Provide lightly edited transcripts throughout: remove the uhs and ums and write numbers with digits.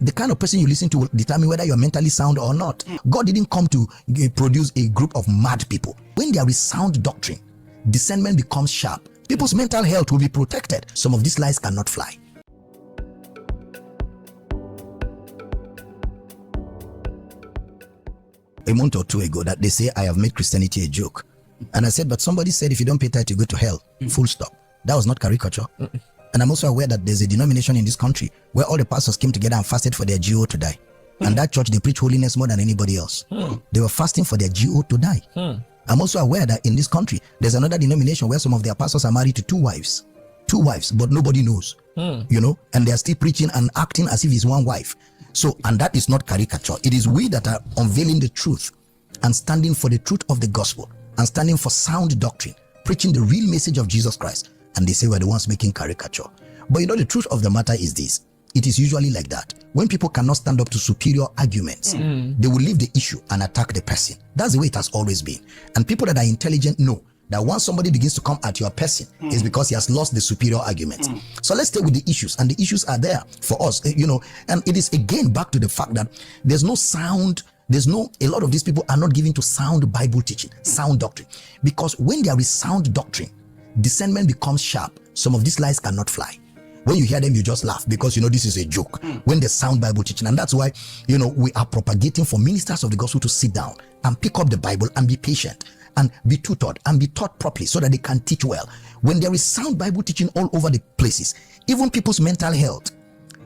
The kind of person you listen to will determine whether you're mentally sound or not. God didn't come to produce a group of mad people. When there is sound doctrine, discernment becomes sharp. People's mental health will be protected. Some of these lies cannot fly. A month or two ago that they say I have made Christianity a joke. And I said, but somebody said if you don't pay tithe, you go to hell. Full stop. That was not caricature. And I'm also aware that there's a denomination in this country where all the pastors came together and fasted for their GO to die. And that church, they preach holiness more than anybody else. They were fasting for their GO to die. I'm also aware that in this country, there's another denomination where some of their pastors are married to two wives, but nobody knows, you know, and they're still preaching and acting as if it's one wife. So, and that is not caricature. It is we that are unveiling the truth and standing for the truth of the gospel and standing for sound doctrine, preaching the real message of Jesus Christ. And they say we're the ones making caricature. But you know, the truth of the matter is this. It is usually like that. When people cannot stand up to superior arguments, they will leave the issue and attack the person. That's the way it has always been. And people that are intelligent know that once somebody begins to come at your person, it's because he has lost the superior argument. So let's stay with the issues, and the issues are there for us, you know, and it is again back to the fact that there's no sound, a lot of these people are not given to sound Bible teaching, sound doctrine, because when there is sound doctrine, discernment becomes sharp. Some of these lies cannot fly. When you hear them, you just laugh because you know this is a joke. When there's sound Bible teaching, and that's why, you know, we are propagating for ministers of the gospel to sit down and pick up the Bible and be patient and be tutored and be taught properly so that they can teach well. When there is sound Bible teaching all over the places, even people's mental health,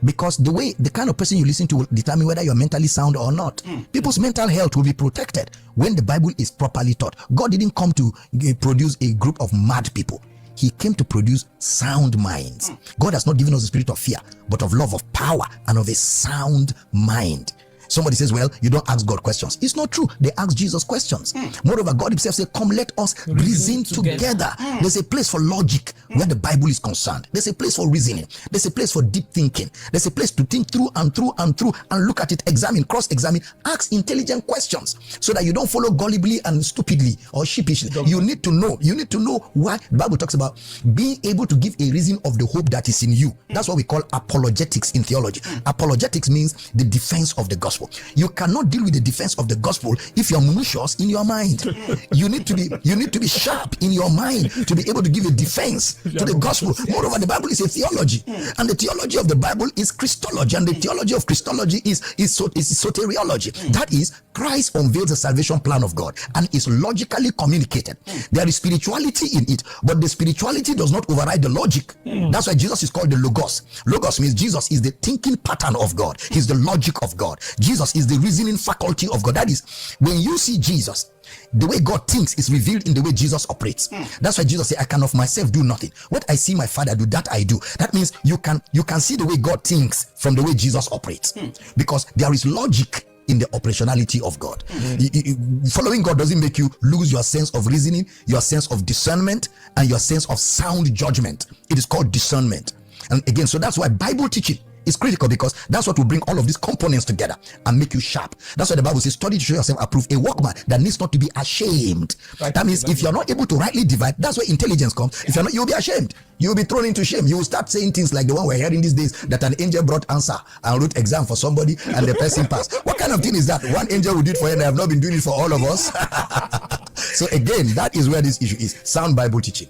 because the kind of person you listen to will determine whether you're mentally sound or not. People's mental health will be protected when the Bible is properly taught. God didn't come to produce a group of mad people. He came to produce sound minds. God has not given us a spirit of fear, but of love, of power, and of a sound mind. Somebody says, well, you don't ask God questions. It's not true. They ask Jesus questions. Moreover, God himself said, come, let us reason together. There's a place for logic where the Bible is concerned. There's a place for reasoning. There's a place for deep thinking. There's a place to think through and through and through and look at it, examine, cross-examine, ask intelligent questions so that you don't follow gullibly and stupidly or sheepishly. You need to know. You need to know why. The Bible talks about being able to give a reason of the hope that is in you. That's what we call apologetics in theology. Apologetics means the defense of the gospel. You cannot deal with the defense of the gospel if you're malicious in your mind. You need to be sharp in your mind to be able to give a defense to the gospel. Moreover, the Bible is a theology, and the theology of the Bible is Christology, and the theology of Christology is soteriology. That is, Christ unveils the salvation plan of God and is logically communicated. There is spirituality in it, but the spirituality does not override the logic. That's why Jesus is called the Logos. Logos means Jesus is the thinking pattern of God. He's the logic of God. Jesus is the reasoning faculty of God. That is, when you see Jesus, the way God thinks is revealed in the way Jesus operates. That's why Jesus said, I can of myself do nothing. What I see my Father do, that I do. That means you can see the way God thinks from the way Jesus operates, because there is logic in the operationality of God. Following God doesn't make you lose your sense of reasoning, your sense of discernment, and your sense of sound judgment. It is called discernment. And again, so that's why Bible teaching is critical, because that's what will bring all of these components together and make you sharp. That's why the Bible says, study to show yourself approved, a workman that needs not to be ashamed. Right. That means if you're not able to rightly divide, that's where intelligence comes. If you're not, you'll be ashamed. You'll be thrown into shame. You will start saying things like the one we're hearing these days, that an angel brought answer and wrote exam for somebody and the person passed. What kind of thing is that? One angel will do it for you and I have not been doing it for all of us. So again, that is where this issue is. Sound Bible teaching.